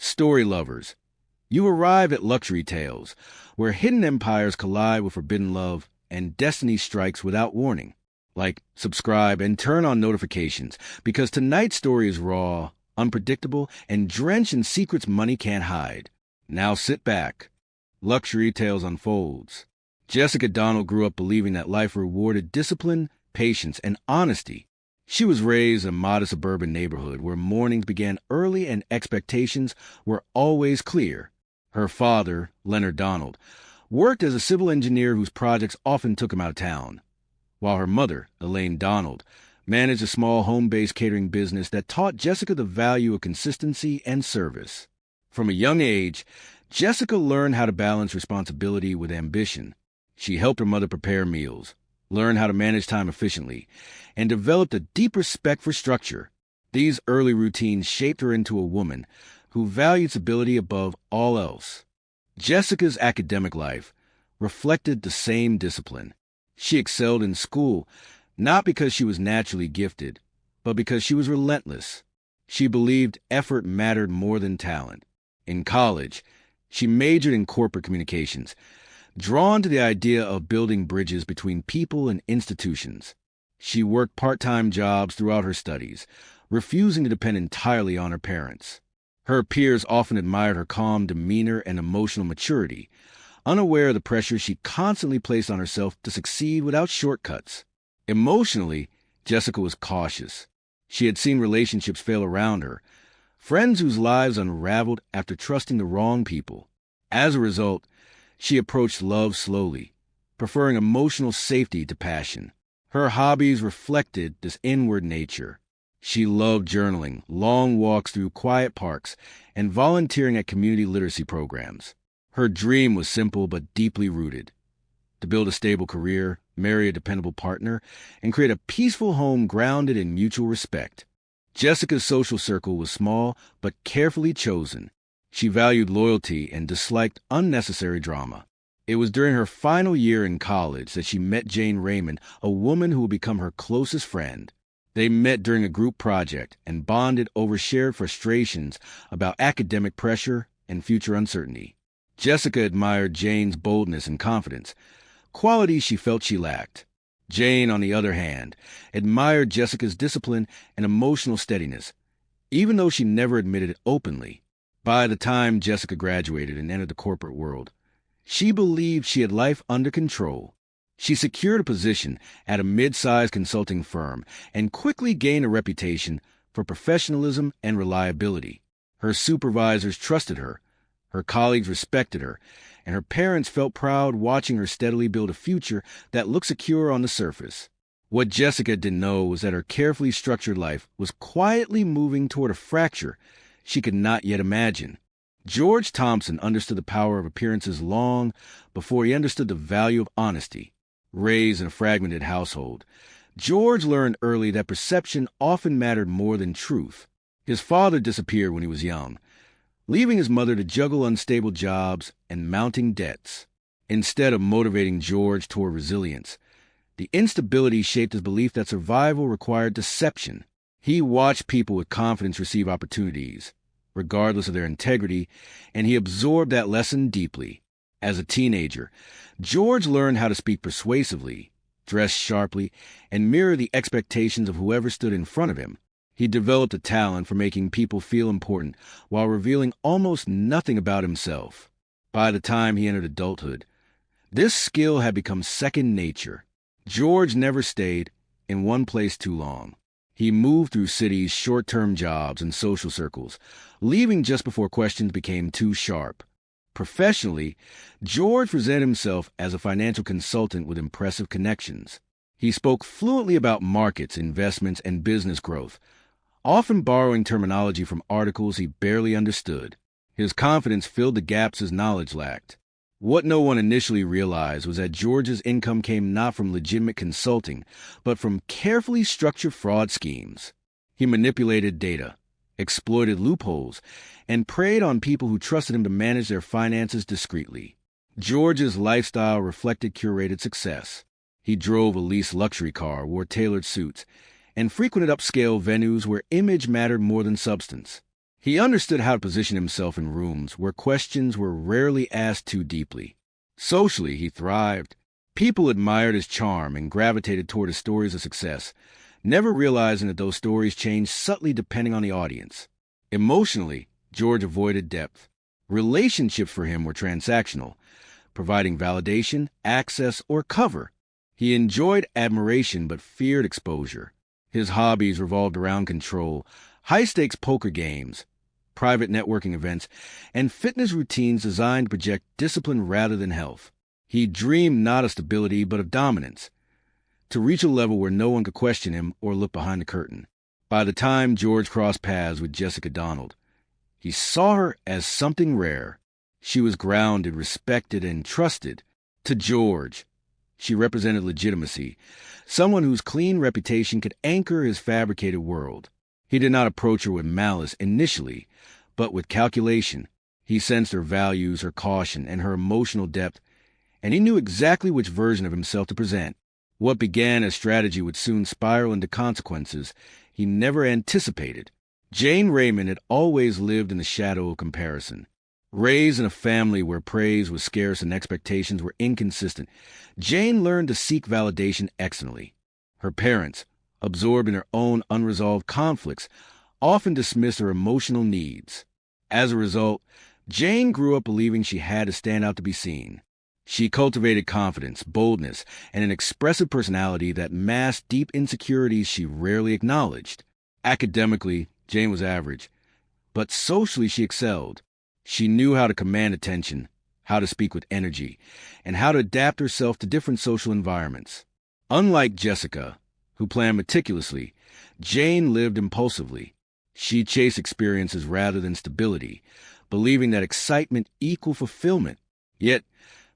Story lovers, you arrive at luxury tales, where hidden empires collide with forbidden love and destiny strikes without warning. Like, subscribe, and turn on notifications, because tonight's story is raw, unpredictable, and drenched in secrets money can't hide. Now sit back. Luxury Tales unfolds. Jessica Donald grew up believing that life rewarded discipline, patience, and honesty. She was raised in a modest suburban neighborhood where mornings began early and expectations were always clear. Her father, Leonard Donald, worked as a civil engineer whose projects often took him out of town, while her mother, Elaine Donald, managed a small home-based catering business that taught Jessica the value of consistency and service. From a young age, Jessica learned how to balance responsibility with ambition. She helped her mother prepare meals, learned how to manage time efficiently, and developed a deep respect for structure. These early routines shaped her into a woman who valued stability above all else. Jessica's academic life reflected the same discipline. She excelled in school, not because she was naturally gifted, but because she was relentless. She believed effort mattered more than talent. In college, she majored in corporate communications, drawn to the idea of building bridges between people and institutions. She worked part-time jobs throughout her studies, refusing to depend entirely on her parents. Her peers often admired her calm demeanor and emotional maturity, unaware of the pressure she constantly placed on herself to succeed without shortcuts. Emotionally, Jessica was cautious. She had seen relationships fail around her, friends whose lives unraveled after trusting the wrong people. As a result, she approached love slowly, preferring emotional safety to passion. Her hobbies reflected this inward nature. She loved journaling, long walks through quiet parks, and volunteering at community literacy programs. Her dream was simple but deeply rooted: to build a stable career, marry a dependable partner, and create a peaceful home grounded in mutual respect. Jessica's social circle was small but carefully chosen. She valued loyalty and disliked unnecessary drama. It was during her final year in college that she met Jane Raymond, a woman who would become her closest friend. They met during a group project and bonded over shared frustrations about academic pressure and future uncertainty. Jessica admired Jane's boldness and confidence, qualities she felt she lacked. Jane, on the other hand, admired Jessica's discipline and emotional steadiness, even though she never admitted it openly. By the time Jessica graduated and entered the corporate world, she believed she had life under control. She secured a position at a mid-sized consulting firm and quickly gained a reputation for professionalism and reliability. Her supervisors trusted her, her colleagues respected her, and her parents felt proud watching her steadily build a future that looked secure on the surface. What Jessica didn't know was that her carefully structured life was quietly moving toward a fracture she could not yet imagine. George Thompson understood the power of appearances long before he understood the value of honesty. Raised in a fragmented household, George learned early that perception often mattered more than truth. His father disappeared when he was young, leaving his mother to juggle unstable jobs and mounting debts. Instead of motivating George toward resilience, the instability shaped his belief that survival required deception. He watched people with confidence receive opportunities, regardless of their integrity, and he absorbed that lesson deeply. As a teenager, George learned how to speak persuasively, dress sharply, and mirror the expectations of whoever stood in front of him. He developed a talent for making people feel important while revealing almost nothing about himself. By the time he entered adulthood, this skill had become second nature. George never stayed in one place too long. He moved through cities, short-term jobs, and social circles, leaving just before questions became too sharp. Professionally, George presented himself as a financial consultant with impressive connections. He spoke fluently about markets, investments, and business growth, often borrowing terminology from articles he barely understood. His confidence filled the gaps his knowledge lacked. What no one initially realized was that George's income came not from legitimate consulting, but from carefully structured fraud schemes. He manipulated data, exploited loopholes, and preyed on people who trusted him to manage their finances discreetly. George's lifestyle reflected curated success. He drove a leased luxury car, wore tailored suits, and frequented upscale venues where image mattered more than substance. He understood how to position himself in rooms where questions were rarely asked too deeply. Socially, he thrived. People admired his charm and gravitated toward his stories of success, never realizing that those stories changed subtly depending on the audience. Emotionally, George avoided depth. Relationships for him were transactional, providing validation, access, or cover. He enjoyed admiration but feared exposure. His hobbies revolved around control, high-stakes poker games, private networking events, and fitness routines designed to project discipline rather than health. He dreamed not of stability but of dominance, to reach a level where no one could question him or look behind the curtain. By the time George crossed paths with Jessica Donald, he saw her as something rare. She was grounded, respected, and trusted. To George, she represented legitimacy, someone whose clean reputation could anchor his fabricated world. He did not approach her with malice initially, but with calculation. He sensed her values, her caution, and her emotional depth, and he knew exactly which version of himself to present. What began as strategy would soon spiral into consequences he never anticipated. Jane Raymond had always lived in the shadow of comparison. Raised in a family where praise was scarce and expectations were inconsistent, Jane learned to seek validation externally. Her parents, absorbed in their own unresolved conflicts, often dismissed her emotional needs. As a result, Jane grew up believing she had to stand out to be seen. She cultivated confidence, boldness, and an expressive personality that masked deep insecurities she rarely acknowledged. Academically, Jane was average, but socially she excelled. She knew how to command attention, how to speak with energy, and how to adapt herself to different social environments. Unlike Jessica, who planned meticulously, Jane lived impulsively. She chased experiences rather than stability, believing that excitement equaled fulfillment. Yet,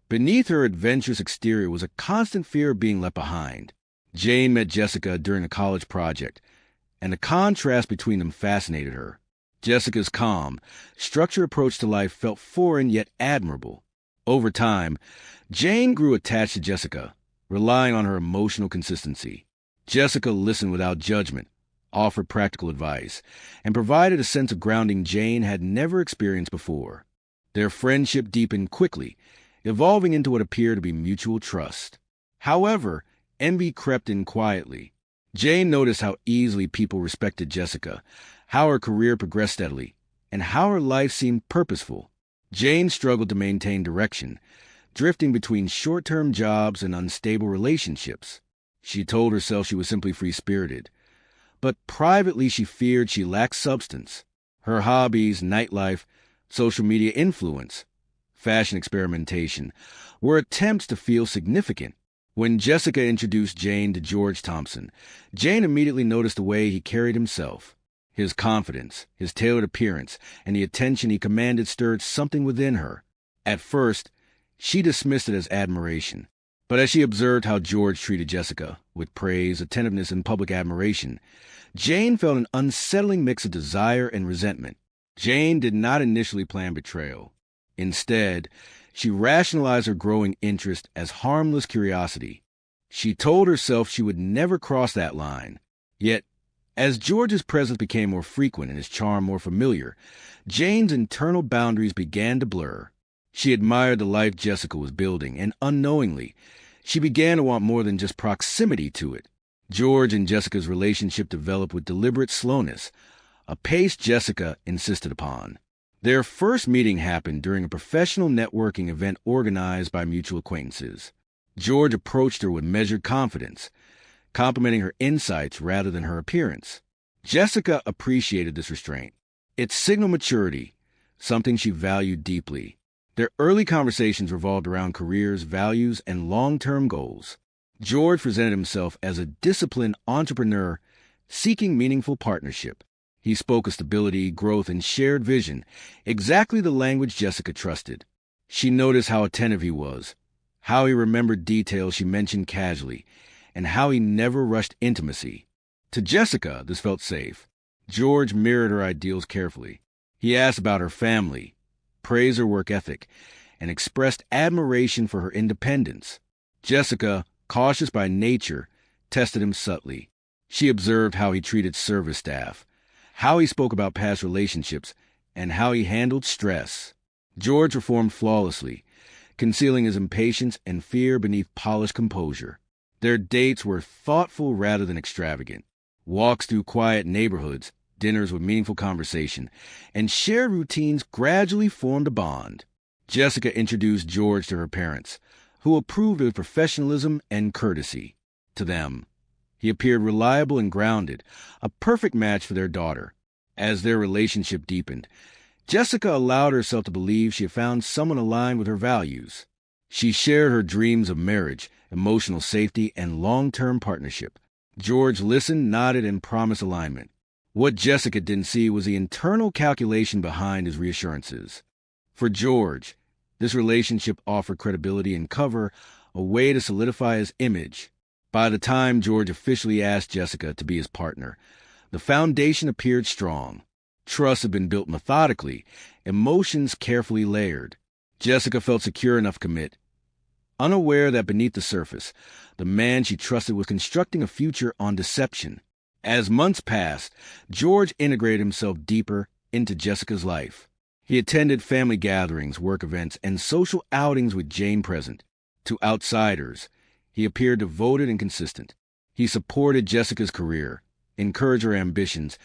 beneath her adventurous exterior was a constant fear of being left behind. Jane met Jessica during a college project, and the contrast between them fascinated her. Jessica's calm, structured approach to life felt foreign yet admirable. Over time, Jane grew attached to Jessica, relying on her emotional consistency. Jessica listened without judgment, offered practical advice, and provided a sense of grounding Jane had never experienced before. Their friendship deepened quickly, evolving into what appeared to be mutual trust. However, envy crept in quietly. Jane noticed how easily people respected Jessica, how her career progressed steadily, and how her life seemed purposeful. Jane struggled to maintain direction, drifting between short-term jobs and unstable relationships. She told herself she was simply free-spirited, but privately she feared she lacked substance. Her hobbies, nightlife, social media influence, fashion experimentation, were attempts to feel significant. When Jessica introduced Jane to George Thompson, Jane immediately noticed the way he carried himself. His confidence, his tailored appearance, and the attention he commanded stirred something within her. At first, she dismissed it as admiration. But as she observed how George treated Jessica, with praise, attentiveness, and public admiration, Jane felt an unsettling mix of desire and resentment. Jane did not initially plan betrayal. Instead, she rationalized her growing interest as harmless curiosity. She told herself she would never cross that line. Yet, as George's presence became more frequent and his charm more familiar, Jane's internal boundaries began to blur. She admired the life Jessica was building, and unknowingly, she began to want more than just proximity to it. George and Jessica's relationship developed with deliberate slowness, a pace Jessica insisted upon. Their first meeting happened during a professional networking event organized by mutual acquaintances. George approached her with measured confidence, complimenting her insights rather than her appearance. Jessica appreciated this restraint. It signaled maturity, something she valued deeply. Their early conversations revolved around careers, values, and long-term goals. George presented himself as a disciplined entrepreneur seeking meaningful partnership. He spoke of stability, growth, and shared vision, exactly the language Jessica trusted. She noticed how attentive he was, how he remembered details she mentioned casually, and how he never rushed intimacy. To Jessica, this felt safe. George mirrored her ideals carefully. He asked about her family, praised her work ethic, and expressed admiration for her independence. Jessica, cautious by nature, tested him subtly. She observed how he treated service staff, how he spoke about past relationships, and how he handled stress. George performed flawlessly, concealing his impatience and fear beneath polished composure. Their dates were thoughtful rather than extravagant. Walks through quiet neighborhoods, dinners with meaningful conversation, and shared routines gradually formed a bond. Jessica introduced George to her parents, who approved of his professionalism and courtesy. To them, he appeared reliable and grounded, a perfect match for their daughter. As their relationship deepened, Jessica allowed herself to believe she had found someone aligned with her values. She shared her dreams of marriage, emotional safety, and long-term partnership. George listened, nodded, and promised alignment. What Jessica didn't see was the internal calculation behind his reassurances. For George, this relationship offered credibility and cover, a way to solidify his image. By the time George officially asked Jessica to be his partner, the foundation appeared strong. Trust had been built methodically, emotions carefully layered. Jessica felt secure enough to commit, unaware that beneath the surface, the man she trusted was constructing a future on deception. As months passed, George integrated himself deeper into Jessica's life. He attended family gatherings, work events, and social outings with Jane present. To outsiders, he appeared devoted and consistent. He supported Jessica's career, encouraged her ambitions,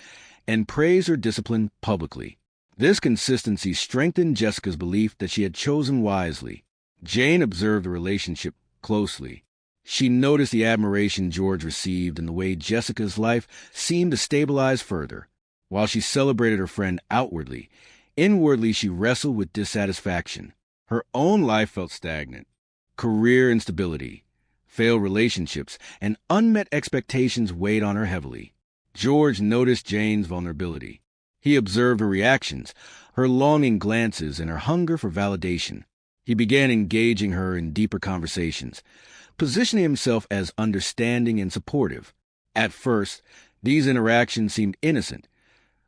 and praised her discipline publicly. This consistency strengthened Jessica's belief that she had chosen wisely. Jane observed the relationship closely. She noticed the admiration George received and the way Jessica's life seemed to stabilize further. While she celebrated her friend outwardly, inwardly she wrestled with dissatisfaction. Her own life felt stagnant. Career instability, failed relationships, and unmet expectations weighed on her heavily. George noticed Jane's vulnerability. He observed her reactions, her longing glances, and her hunger for validation. He began engaging her in deeper conversations, positioning himself as understanding and supportive. At first, these interactions seemed innocent,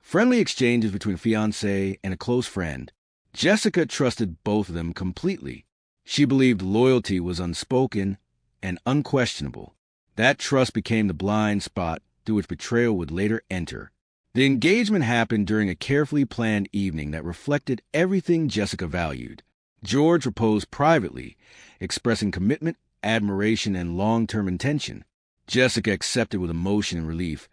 friendly exchanges between a fiancé and a close friend. Jessica trusted both of them completely. She believed loyalty was unspoken and unquestionable. That trust became the blind spot through which betrayal would later enter. The engagement happened during a carefully planned evening that reflected everything Jessica valued. George proposed privately, expressing commitment, admiration, and long-term intention. Jessica accepted with emotion and relief,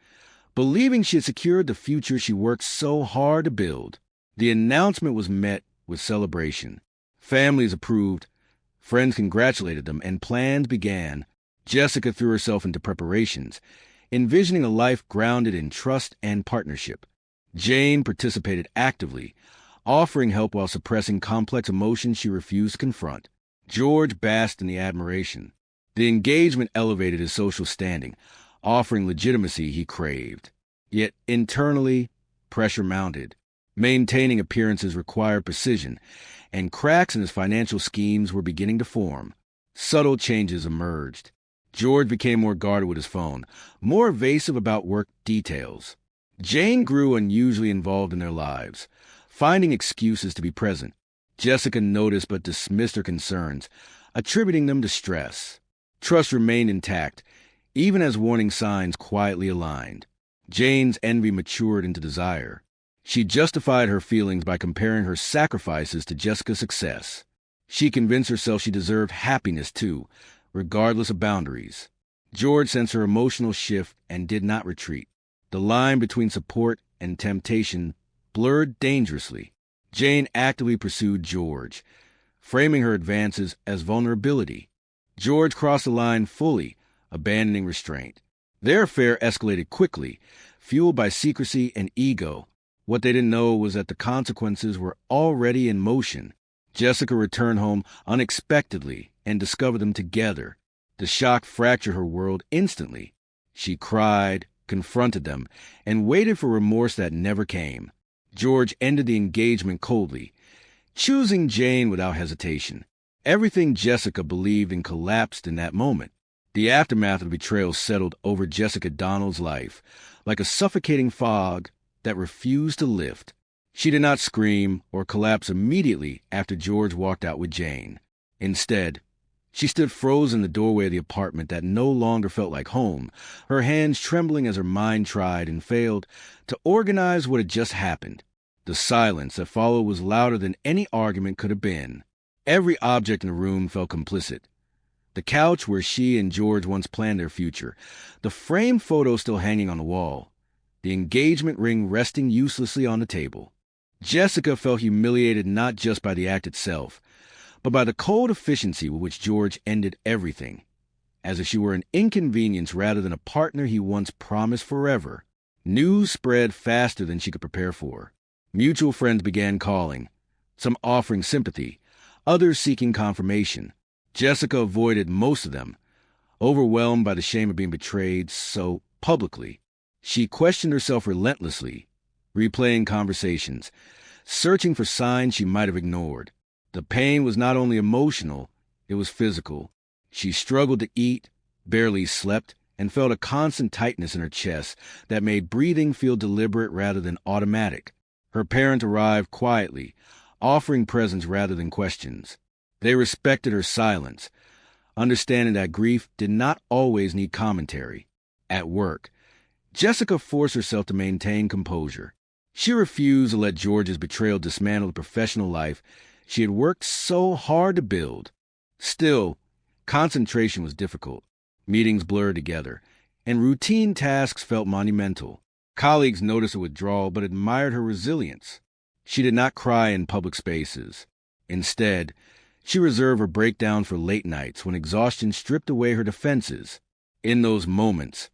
believing she had secured the future she worked so hard to build. The announcement was met with celebration. Families approved, friends congratulated them, and plans began. Jessica threw herself into preparations, envisioning a life grounded in trust and partnership. Jane participated actively, offering help while suppressing complex emotions she refused to confront. George basked in the admiration. The engagement elevated his social standing, offering legitimacy he craved. Yet internally, pressure mounted. Maintaining appearances required precision, and cracks in his financial schemes were beginning to form. Subtle changes emerged. George became more guarded with his phone, more evasive about work details. Jane grew unusually involved in their lives, finding excuses to be present. Jessica noticed but dismissed her concerns, attributing them to stress. Trust remained intact, even as warning signs quietly aligned. Jane's envy matured into desire. She justified her feelings by comparing her sacrifices to Jessica's success. She convinced herself she deserved happiness too, regardless of boundaries. George sensed her emotional shift and did not retreat. The line between support and temptation blurred dangerously. Jane actively pursued George, framing her advances as vulnerability. George crossed the line fully, abandoning restraint. Their affair escalated quickly, fueled by secrecy and ego. What they didn't know was that the consequences were already in motion. Jessica returned home unexpectedly and discovered them together. The shock fractured her world instantly. She cried, confronted them, and waited for remorse that never came. George ended the engagement coldly, choosing Jane without hesitation. Everything Jessica believed in collapsed in that moment. The aftermath of the betrayal settled over Jessica Donald's life, like a suffocating fog that refused to lift. She did not scream or collapse immediately after George walked out with Jane. Instead, She stood frozen in the doorway of the apartment that no longer felt like home, her hands trembling as her mind tried and failed to organize what had just happened. The silence that followed was louder than any argument could have been. Every object in the room felt complicit. The couch where she and George once planned their future, the framed photo still hanging on the wall, the engagement ring resting uselessly on the table. Jessica felt humiliated not just by the act itself, but by the cold efficiency with which George ended everything, as if she were an inconvenience rather than a partner he once promised forever. News spread faster than she could prepare for. Mutual friends began calling, some offering sympathy, others seeking confirmation. Jessica avoided most of them, overwhelmed by the shame of being betrayed so publicly. She questioned herself relentlessly, replaying conversations, searching for signs she might have ignored. The pain was not only emotional, it was physical. She struggled to eat, barely slept, and felt a constant tightness in her chest that made breathing feel deliberate rather than automatic. Her parents arrived quietly, offering presents rather than questions. They respected her silence, understanding that grief did not always need commentary. At work, Jessica forced herself to maintain composure. She refused to let George's betrayal dismantle the professional life she had worked so hard to build. Still, concentration was difficult. Meetings blurred together, and routine tasks felt monumental. Colleagues noticed her withdrawal but admired her resilience. She did not cry in public spaces. Instead, she reserved her breakdown for late nights when exhaustion stripped away her defenses. In those moments,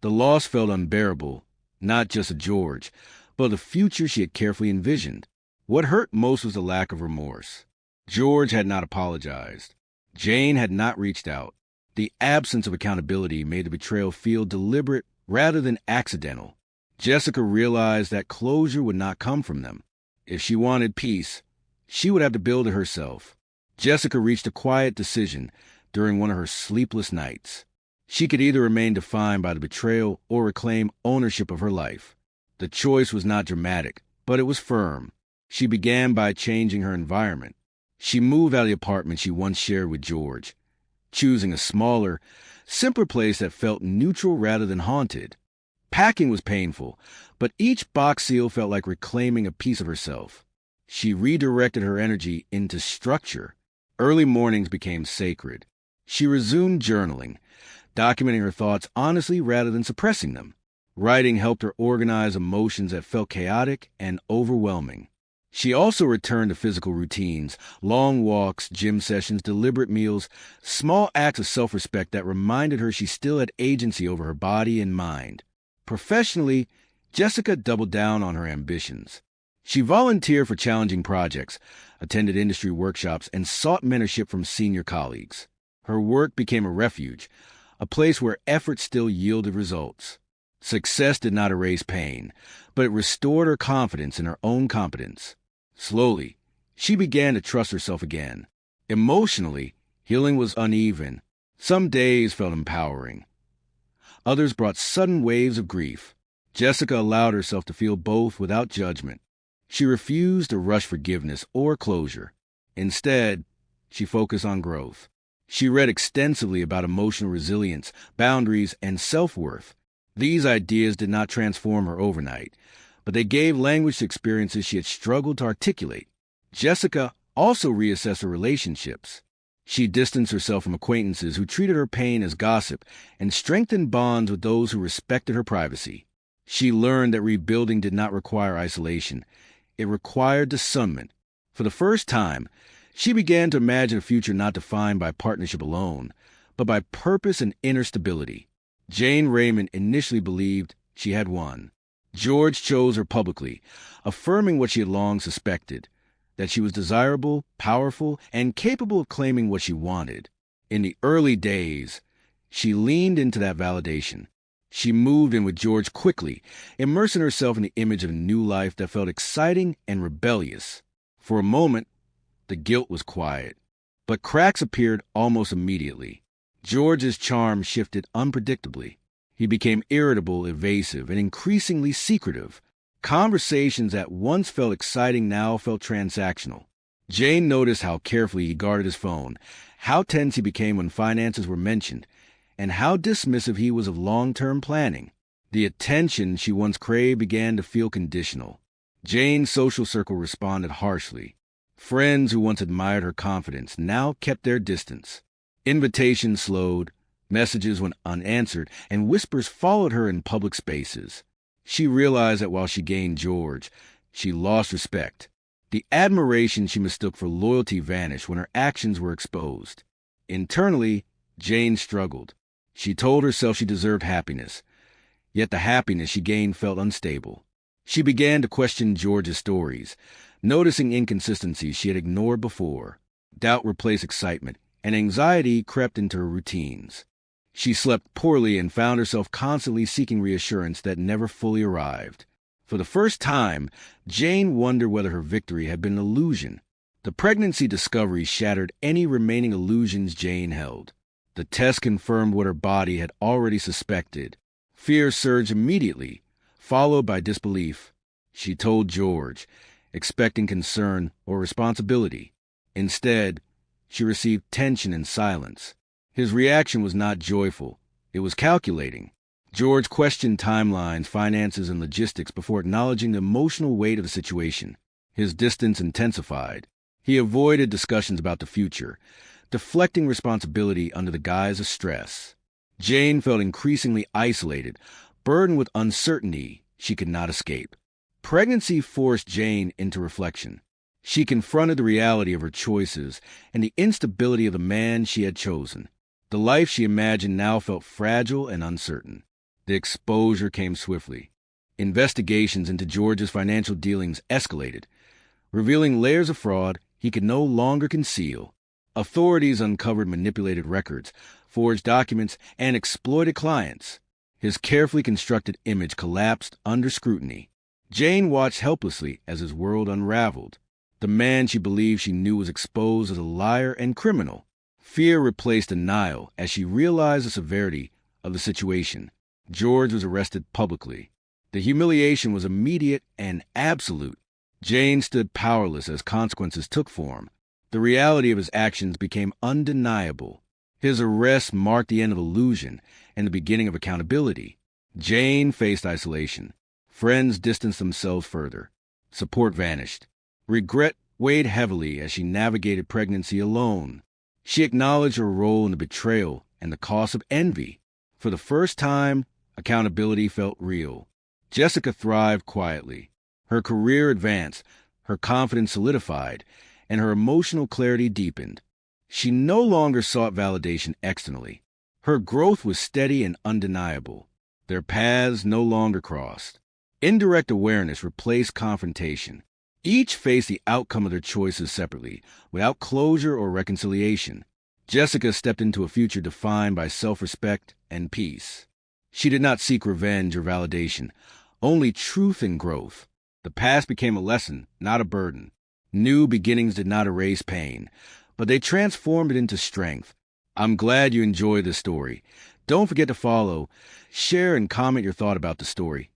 the loss felt unbearable, not just of George, but the future she had carefully envisioned. What hurt most was the lack of remorse. George had not apologized. Jane had not reached out. The absence of accountability made the betrayal feel deliberate rather than accidental. Jessica realized that closure would not come from them. If she wanted peace, she would have to build it herself. Jessica reached a quiet decision during one of her sleepless nights. She could either remain defined by the betrayal or reclaim ownership of her life. The choice was not dramatic, but it was firm. She began by changing her environment. She moved out of the apartment she once shared with George, choosing a smaller, simpler place that felt neutral rather than haunted. Packing was painful, but each box seal felt like reclaiming a piece of herself. She redirected her energy into structure. Early mornings became sacred. She resumed journaling, documenting her thoughts honestly rather than suppressing them. Writing helped her organize emotions that felt chaotic and overwhelming. She also returned to physical routines, long walks, gym sessions, deliberate meals, small acts of self-respect that reminded her she still had agency over her body and mind. Professionally, Jessica doubled down on her ambitions. She volunteered for challenging projects, attended industry workshops, and sought mentorship from senior colleagues. Her work became a refuge, a place where effort still yielded results. Success did not erase pain, but it restored her confidence in her own competence. Slowly, she began to trust herself again. Emotionally, healing was uneven. Some days felt empowering. Others brought sudden waves of grief. Jessica allowed herself to feel both without judgment. She refused to rush forgiveness or closure. Instead, she focused on growth. She read extensively about emotional resilience, boundaries, and self-worth. These ideas did not transform her overnight, but they gave language to experiences she had struggled to articulate. Jessica also reassessed her relationships. She distanced herself from acquaintances who treated her pain as gossip and strengthened bonds with those who respected her privacy. She learned that rebuilding did not require isolation. It required discernment. For the first time, she began to imagine a future not defined by partnership alone, but by purpose and inner stability. Jane Raymond initially believed she had won. George chose her publicly, affirming what she had long suspected, that she was desirable, powerful, and capable of claiming what she wanted. In the early days, she leaned into that validation. She moved in with George quickly, immersing herself in the image of a new life that felt exciting and rebellious. For a moment, the guilt was quiet, but cracks appeared almost immediately. George's charm shifted unpredictably. He became irritable, evasive, and increasingly secretive. Conversations that once felt exciting now felt transactional. Jane noticed how carefully he guarded his phone, how tense he became when finances were mentioned, and how dismissive he was of long-term planning. The attention she once craved began to feel conditional. Jane's social circle responded harshly. Friends who once admired her confidence now kept their distance. Invitations slowed, messages went unanswered, and whispers followed her in public spaces. She realized that while she gained George, she lost respect. The admiration she mistook for loyalty vanished when her actions were exposed. Internally, Jane struggled. She told herself she deserved happiness, yet the happiness she gained felt unstable. She began to question George's stories, noticing inconsistencies she had ignored before. Doubt replaced excitement, and anxiety crept into her routines. She slept poorly and found herself constantly seeking reassurance that never fully arrived. For the first time, Jane wondered whether her victory had been an illusion. The pregnancy discovery shattered any remaining illusions Jane held. The test confirmed what her body had already suspected. Fear surged immediately, followed by disbelief. She told George, expecting concern or responsibility. Instead, she received tension and silence. His reaction was not joyful. It was calculating. George questioned timelines, finances, and logistics before acknowledging the emotional weight of the situation. His distance intensified. He avoided discussions about the future, deflecting responsibility under the guise of stress. Jane felt increasingly isolated, burdened with uncertainty she could not escape. Pregnancy forced Jane into reflection. She confronted the reality of her choices and the instability of the man she had chosen. The life she imagined now felt fragile and uncertain. The exposure came swiftly. Investigations into George's financial dealings escalated, revealing layers of fraud he could no longer conceal. Authorities uncovered manipulated records, forged documents, and exploited clients. His carefully constructed image collapsed under scrutiny. Jane watched helplessly as his world unraveled. The man she believed she knew was exposed as a liar and criminal. Fear replaced denial as she realized the severity of the situation. George was arrested publicly. The humiliation was immediate and absolute. Jane stood powerless as consequences took form. The reality of his actions became undeniable. His arrest marked the end of illusion and the beginning of accountability. Jane faced isolation. Friends distanced themselves further. Support vanished. Regret weighed heavily as she navigated pregnancy alone. She acknowledged her role in the betrayal and the cost of envy. For the first time, accountability felt real. Jessica thrived quietly. Her career advanced, her confidence solidified, and her emotional clarity deepened. She no longer sought validation externally. Her growth was steady and undeniable. Their paths no longer crossed. Indirect awareness replaced confrontation. Each faced the outcome of their choices separately, without closure or reconciliation. Jessica stepped into a future defined by self-respect and peace. She did not seek revenge or validation, only truth and growth. The past became a lesson, not a burden. New beginnings did not erase pain, but they transformed it into strength. I'm glad you enjoyed this story. Don't forget to follow, share, and comment your thought about the story.